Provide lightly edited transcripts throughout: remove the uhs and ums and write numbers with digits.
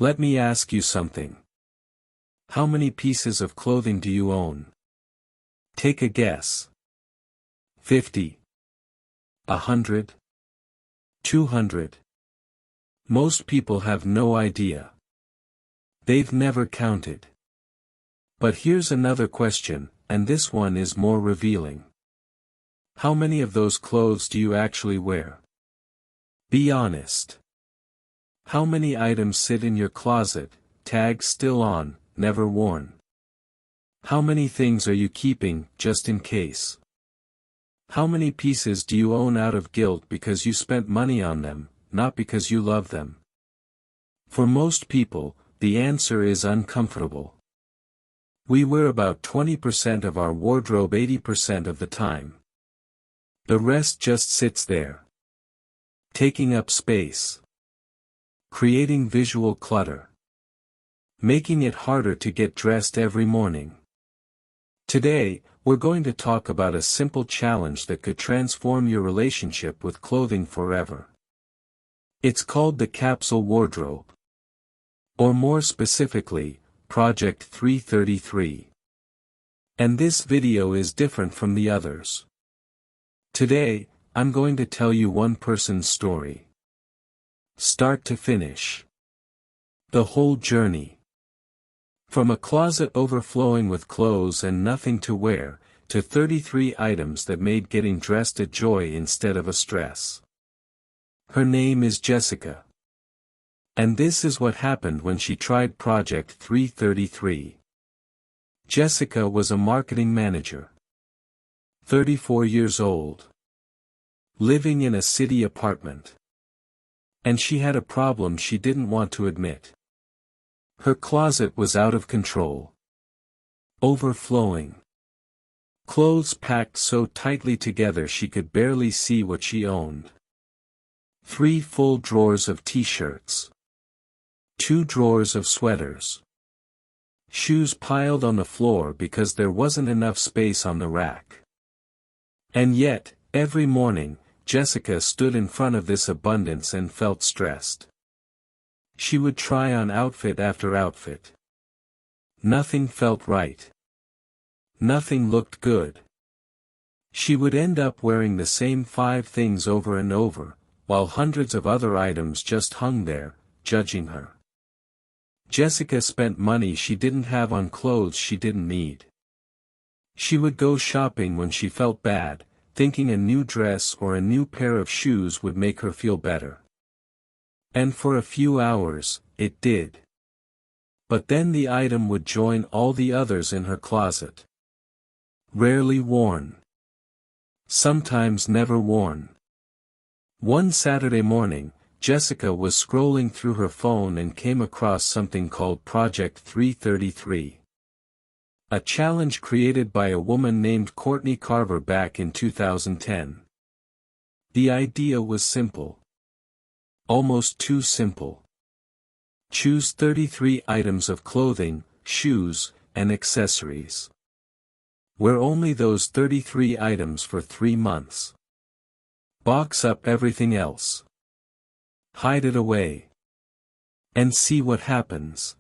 Let me ask you something. How many pieces of clothing do you own? Take a guess. 50. 100. 200. Most people have no idea. They've never counted. But here's another question, and this one is more revealing. How many of those clothes do you actually wear? Be honest. How many items sit in your closet, tags still on, never worn? How many things are you keeping, just in case? How many pieces do you own out of guilt because you spent money on them, not because you love them? For most people, the answer is uncomfortable. We wear about 20% of our wardrobe 80% of the time. The rest just sits there, taking up space, creating visual clutter, making it harder to get dressed every morning. Today, we're going to talk about a simple challenge that could transform your relationship with clothing forever. It's called the Capsule wardrobe. Or more specifically, Project 333. And this video is different from the others. Today, I'm going to tell you one person's story. Start to finish. The whole journey. From a closet overflowing with clothes and nothing to wear, to 33 items that made getting dressed a joy instead of a stress. Her name is Jessica. And this is what happened when she tried Project 333. Jessica was a marketing manager. 34 years old. Living in a city apartment. And she had a problem she didn't want to admit. Her closet was out of control. Overflowing. Clothes packed so tightly together she could barely see what she owned. 3 full drawers of t-shirts. 2 drawers of sweaters. Shoes piled on the floor because there wasn't enough space on the rack. And yet, every morning, Jessica stood in front of this abundance and felt stressed. She would try on outfit after outfit. Nothing felt right. Nothing looked good. She would end up wearing the same 5 things over and over, while hundreds of other items just hung there, judging her. Jessica spent money she didn't have on clothes she didn't need. She would go shopping when she felt bad, thinking a new dress or a new pair of shoes would make her feel better. And for a few hours, it did. But then the item would join all the others in her closet. Rarely worn. Sometimes never worn. One Saturday morning, Jessica was scrolling through her phone and came across something called Project 333. A challenge created by a woman named Courtney Carver back in 2010. The idea was simple. Almost too simple. Choose 33 items of clothing, shoes, and accessories. Wear only those 33 items for 3 months. Box up everything else. Hide it away. And see what happens.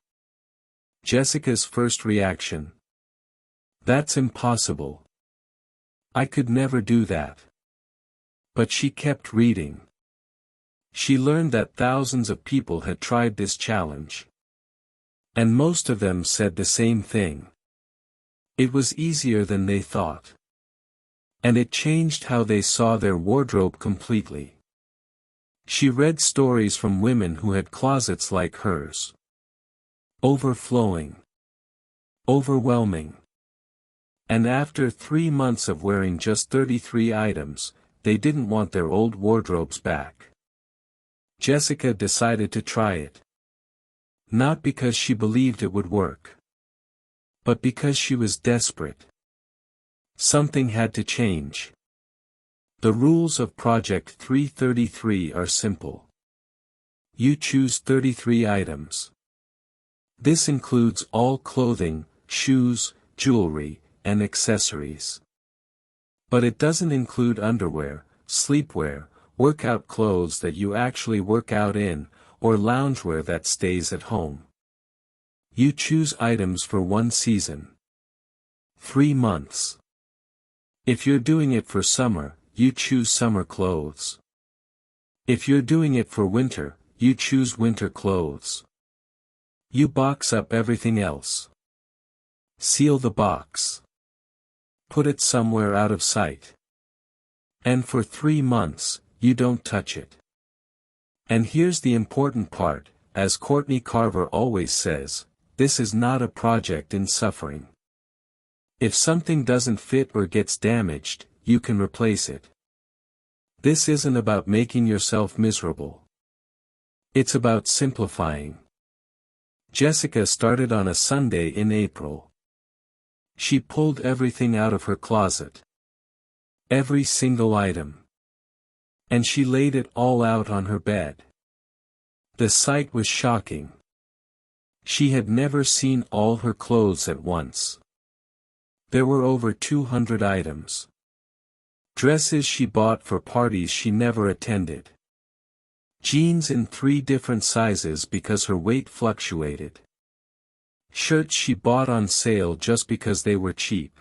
Jessica's first reaction. That's impossible. I could never do that. But she kept reading. She learned that thousands of people had tried this challenge. And most of them said the same thing. It was easier than they thought. And it changed how they saw their wardrobe completely. She read stories from women who had closets like hers. Overflowing. Overwhelming. And after 3 months of wearing just 33 items, they didn't want their old wardrobes back. Jessica decided to try it. Not because she believed it would work. But because she was desperate. Something had to change. The rules of Project 333 are simple. You choose 33 items. This includes all clothing, shoes, jewelry, and accessories. But it doesn't include underwear, sleepwear, workout clothes that you actually work out in, or loungewear that stays at home. You choose items for 1 season. 3 months. If you're doing it for summer, you choose summer clothes. If you're doing it for winter, you choose winter clothes. You box up everything else. Seal the box. Put it somewhere out of sight. And for 3 months, you don't touch it. And here's the important part, as Courtney Carver always says, this is not a project in suffering. If something doesn't fit or gets damaged, you can replace it. This isn't about making yourself miserable. It's about simplifying. Jessica started on a Sunday in April. She pulled everything out of her closet. Every single item. And she laid it all out on her bed. The sight was shocking. She had never seen all her clothes at once. There were over 200 items. Dresses she bought for parties she never attended. Jeans in 3 different sizes because her weight fluctuated. Shirts she bought on sale just because they were cheap.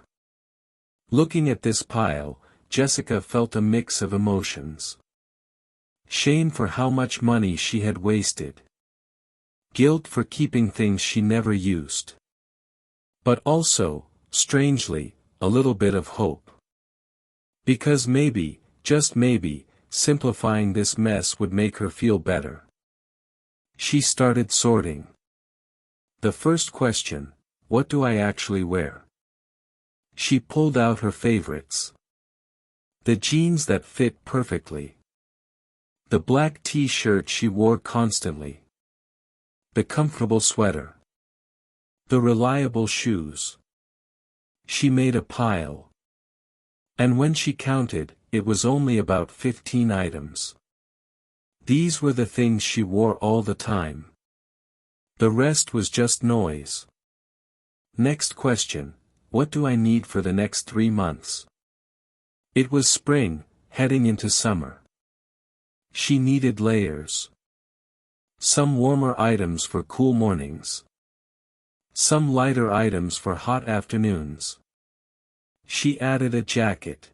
Looking at this pile, Jessica felt a mix of emotions. Shame for how much money she had wasted. Guilt for keeping things she never used. But also, strangely, a little bit of hope. Because maybe, just maybe, simplifying this mess would make her feel better. She started sorting. The first question, what do I actually wear? She pulled out her favorites. The jeans that fit perfectly. The black t-shirt she wore constantly. The comfortable sweater. The reliable shoes. She made a pile. And when she counted, it was only about 15 items. These were the things she wore all the time. The rest was just noise. Next question, what do I need for the next 3 months? It was spring, heading into summer. She needed layers. Some warmer items for cool mornings. Some lighter items for hot afternoons. She added a jacket.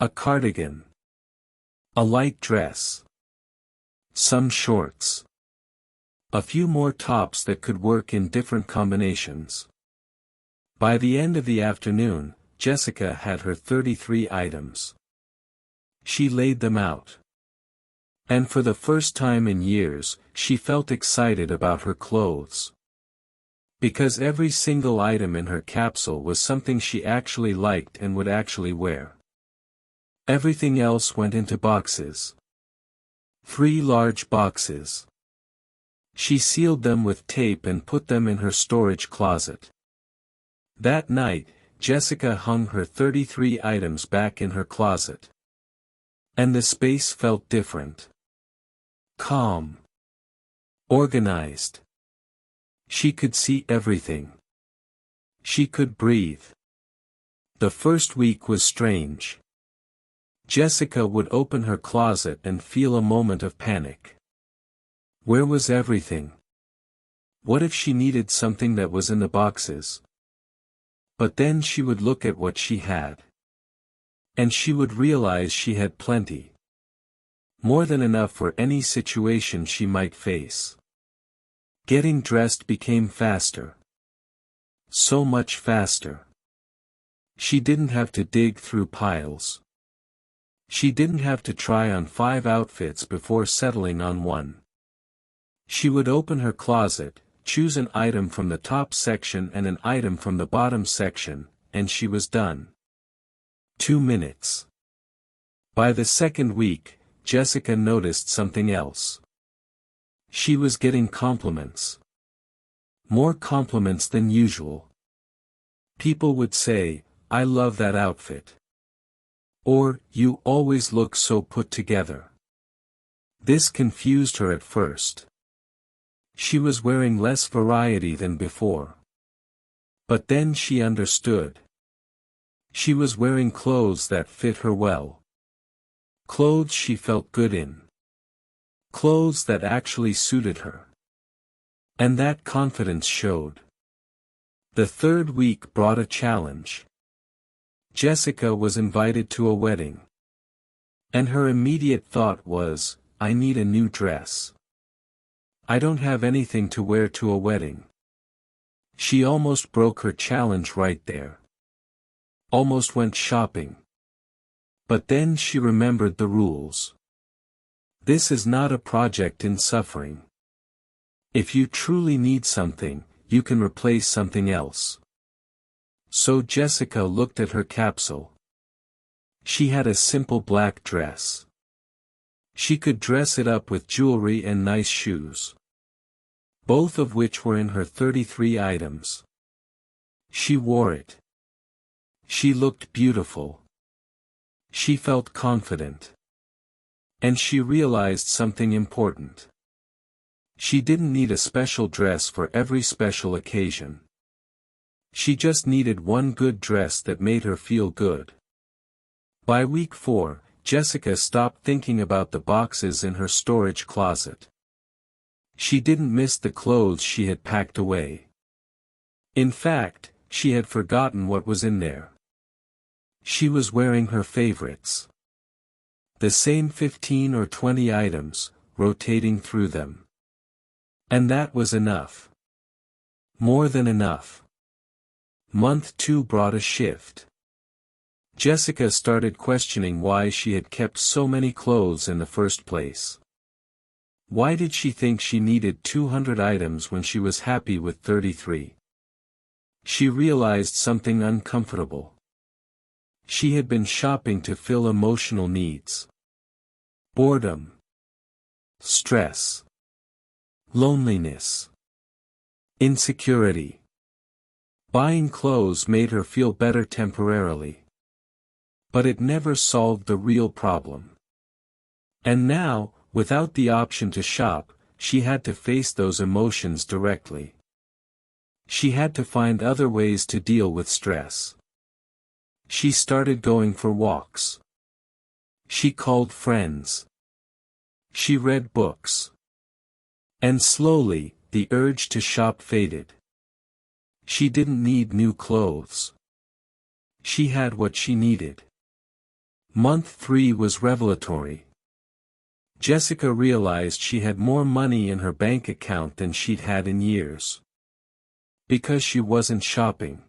A cardigan. A light dress. Some shorts. A few more tops that could work in different combinations. By the end of the afternoon, Jessica had her 33 items. She laid them out. And for the first time in years, she felt excited about her clothes. Because every single item in her capsule was something she actually liked and would actually wear. Everything else went into boxes. 3 large boxes. She sealed them with tape and put them in her storage closet. That night, Jessica hung her 33 items back in her closet. And the space felt different. Calm. Organized. She could see everything. She could breathe. The first week was strange. Jessica would open her closet and feel a moment of panic. Where was everything? What if she needed something that was in the boxes? But then she would look at what she had. And she would realize she had plenty. More than enough for any situation she might face. Getting dressed became faster. So much faster. She didn't have to dig through piles. She didn't have to try on 5 outfits before settling on one. She would open her closet, choose an item from the top section and an item from the bottom section, and she was done. 2 minutes. By the second week, Jessica noticed something else. She was getting compliments. More compliments than usual. People would say, "I love that outfit." Or, "You always look so put together." This confused her at first. She was wearing less variety than before. But then she understood. She was wearing clothes that fit her well. Clothes she felt good in. Clothes that actually suited her. And that confidence showed. The third week brought a challenge. Jessica was invited to a wedding. And her immediate thought was, I need a new dress. I don't have anything to wear to a wedding. She almost broke her challenge right there. Almost went shopping. But then she remembered the rules. This is not a project in suffering. If you truly need something, you can replace something else. So Jessica looked at her capsule. She had a simple black dress. She could dress it up with jewelry and nice shoes. Both of which were in her 33 items. She wore it. She looked beautiful. She felt confident. And she realized something important. She didn't need a special dress for every special occasion. She just needed one good dress that made her feel good. By week 4, Jessica stopped thinking about the boxes in her storage closet. She didn't miss the clothes she had packed away. In fact, she had forgotten what was in there. She was wearing her favorites. The same 15 or 20 items, rotating through them. And that was enough. More than enough. Month 2 brought a shift. Jessica started questioning why she had kept so many clothes in the first place. Why did she think she needed 200 items when she was happy with 33? She realized something uncomfortable. She had been shopping to fill emotional needs. Boredom. Stress. Loneliness. Insecurity. Buying clothes made her feel better temporarily. But it never solved the real problem. And now, without the option to shop, she had to face those emotions directly. She had to find other ways to deal with stress. She started going for walks. She called friends. She read books. And slowly, the urge to shop faded. She didn't need new clothes. She had what she needed. Month 3 was revelatory. Jessica realized she had more money in her bank account than she'd had in years. Because she wasn't shopping.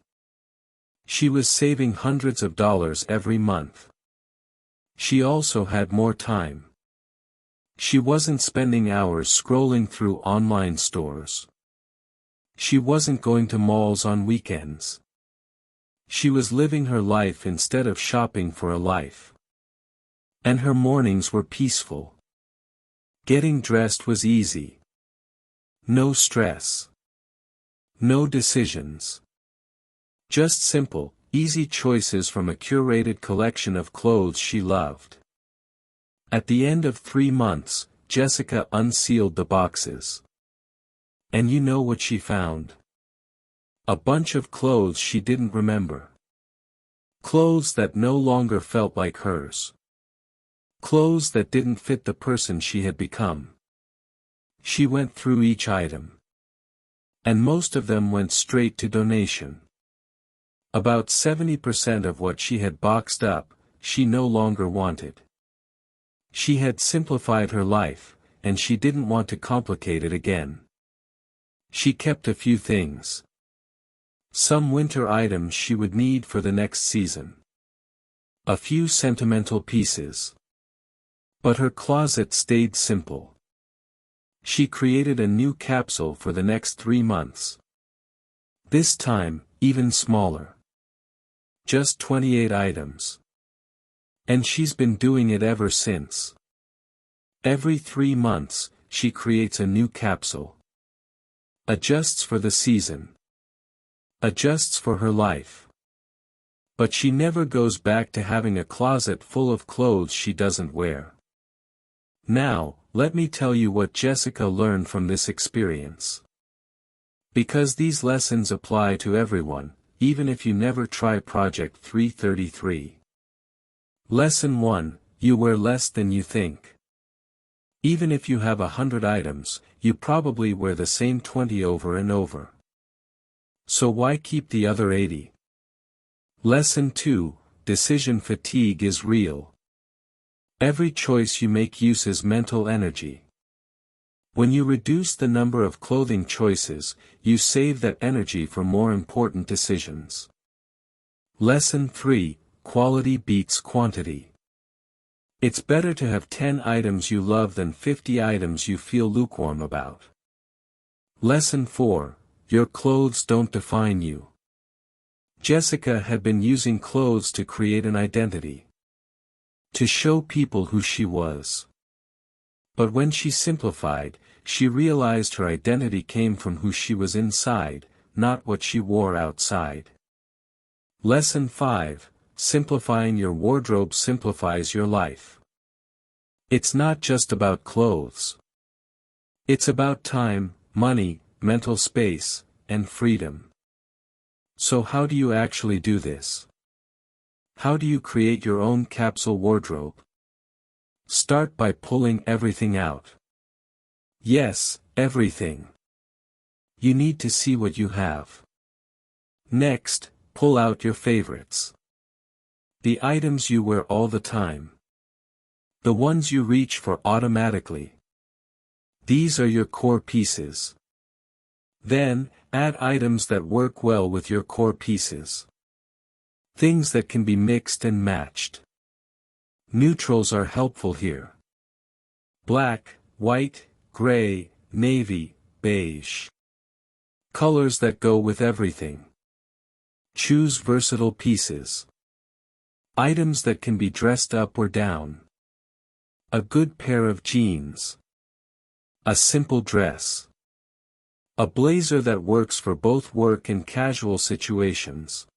She was saving hundreds of dollars every month. She also had more time. She wasn't spending hours scrolling through online stores. She wasn't going to malls on weekends. She was living her life instead of shopping for a life. And her mornings were peaceful. Getting dressed was easy. No stress. No decisions. Just simple, easy choices from a curated collection of clothes she loved. At the end of 3 months, Jessica unsealed the boxes. And you know what she found? A bunch of clothes she didn't remember. Clothes that no longer felt like hers. Clothes that didn't fit the person she had become. She went through each item. And most of them went straight to donation. About 70% of what she had boxed up, she no longer wanted. She had simplified her life, and she didn't want to complicate it again. She kept a few things. Some winter items she would need for the next season. A few sentimental pieces. But her closet stayed simple. She created a new capsule for the next 3 months. This time, even smaller. Just 28 items. And she's been doing it ever since. Every 3 months, she creates a new capsule. Adjusts for the season. Adjusts for her life. But she never goes back to having a closet full of clothes she doesn't wear. Now, let me tell you what Jessica learned from this experience. Because these lessons apply to everyone, even if you never try Project 333. Lesson 1, you wear less than you think. Even if you have 100 items, you probably wear the same 20 over and over. So why keep the other 80? Lesson 2, Decision fatigue is real. Every choice you make uses mental energy. When you reduce the number of clothing choices, you save that energy for more important decisions. Lesson 3, Quality beats quantity. It's better to have 10 items you love than 50 items you feel lukewarm about. Lesson 4, Your clothes don't define you. Jessica had been using clothes to create an identity. To show people who she was. But when she simplified, she realized her identity came from who she was inside, not what she wore outside. Lesson 5, Simplifying your wardrobe simplifies your life. It's not just about clothes. It's about time, money, mental space, and freedom. So how do you actually do this? How do you create your own capsule wardrobe? Start by pulling everything out. Yes, everything. You need to see what you have. Next, pull out your favorites. The items you wear all the time. The ones you reach for automatically. These are your core pieces. Then, add items that work well with your core pieces. Things that can be mixed and matched. Neutrals are helpful here. Black, white, gray, navy, beige. Colors that go with everything. Choose versatile pieces. Items that can be dressed up or down. A good pair of jeans. A simple dress. A blazer that works for both work and casual situations.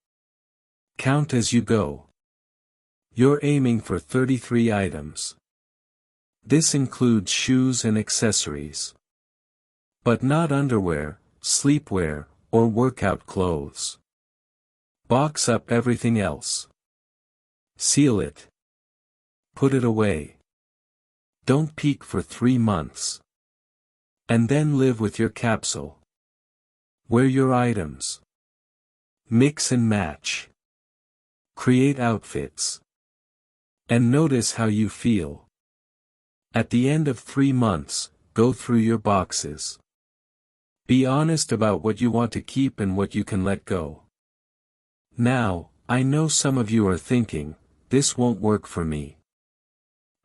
Count as you go. You're aiming for 33 items. This includes shoes and accessories. But not underwear, sleepwear, or workout clothes. Box up everything else. Seal it. Put it away. Don't peek for 3 months. And then live with your capsule. Wear your items. Mix and match. Create outfits. And notice how you feel. At the end of 3 months, go through your boxes. Be honest about what you want to keep and what you can let go. Now, I know some of you are thinking, this won't work for me.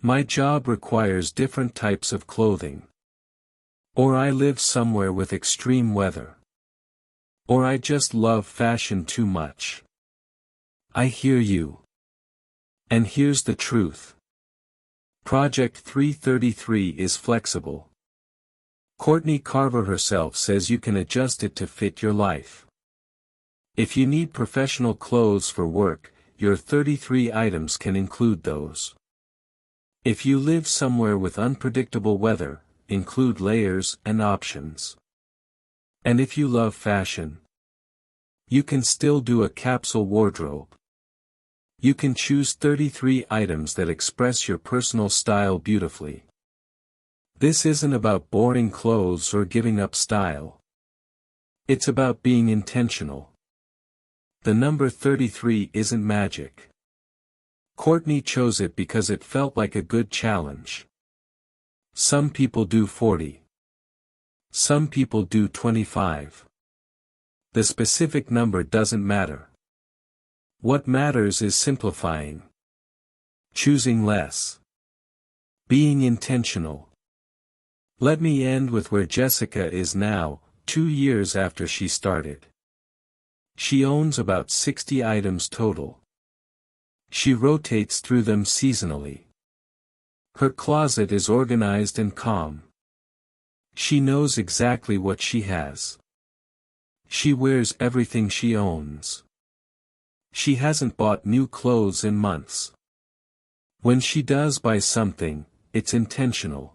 My job requires different types of clothing. Or I live somewhere with extreme weather. Or I just love fashion too much. I hear you. And here's the truth. Project 333 is flexible. Courtney Carver herself says you can adjust it to fit your life. If you need professional clothes for work, your 33 items can include those. If you live somewhere with unpredictable weather, include layers and options. And if you love fashion, you can still do a capsule wardrobe. You can choose 33 items that express your personal style beautifully. This isn't about boring clothes or giving up style. It's about being intentional. The number 33 isn't magic. Courtney chose it because it felt like a good challenge. Some people do 40. Some people do 25. The specific number doesn't matter. What matters is simplifying. Choosing less. Being intentional. Let me end with where Jessica is now, 2 years after she started. She owns about 60 items total. She rotates through them seasonally. Her closet is organized and calm. She knows exactly what she has. She wears everything she owns. She hasn't bought new clothes in months. When she does buy something, it's intentional.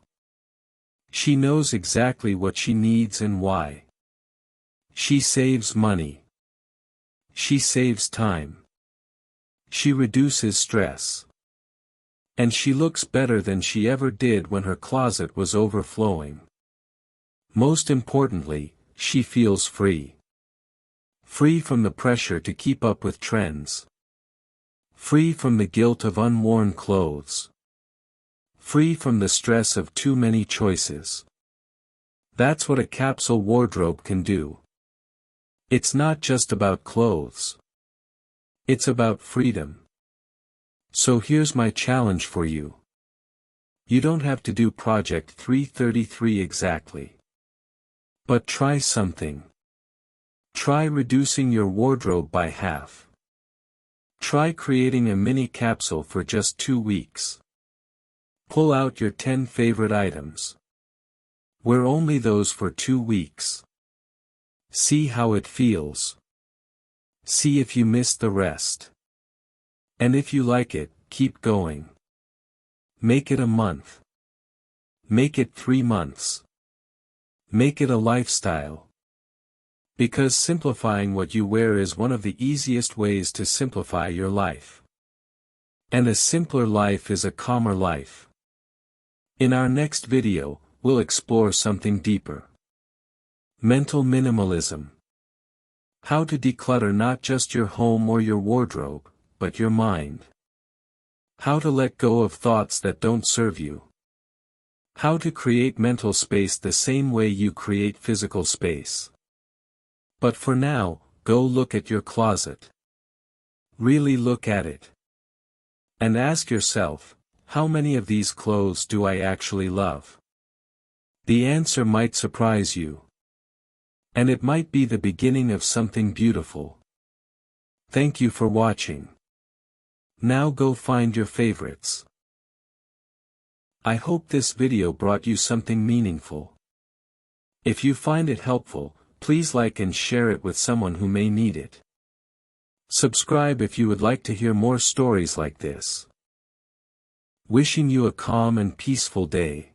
She knows exactly what she needs and why. She saves money. She saves time. She reduces stress. And she looks better than she ever did when her closet was overflowing. Most importantly, she feels free. Free from the pressure to keep up with trends. Free from the guilt of unworn clothes. Free from the stress of too many choices. That's what a capsule wardrobe can do. It's not just about clothes. It's about freedom. So here's my challenge for you. You don't have to do Project 333 exactly. But try something. Try reducing your wardrobe by half. Try creating a mini capsule for just 2 weeks. Pull out your 10 favorite items. Wear only those for 2 weeks. See how it feels. See if you miss the rest. And if you like it, keep going. Make it a month. Make it 3 months. Make it a lifestyle. Because simplifying what you wear is one of the easiest ways to simplify your life. And a simpler life is a calmer life. In our next video, we'll explore something deeper. Mental minimalism. How to declutter not just your home or your wardrobe, but your mind. How to let go of thoughts that don't serve you. How to create mental space the same way you create physical space. But for now, go look at your closet. Really look at it. And ask yourself, how many of these clothes do I actually love? The answer might surprise you. And it might be the beginning of something beautiful. Thank you for watching. Now go find your favorites. I hope this video brought you something meaningful. If you find it helpful, please like and share it with someone who may need it. Subscribe if you would like to hear more stories like this. Wishing you a calm and peaceful day.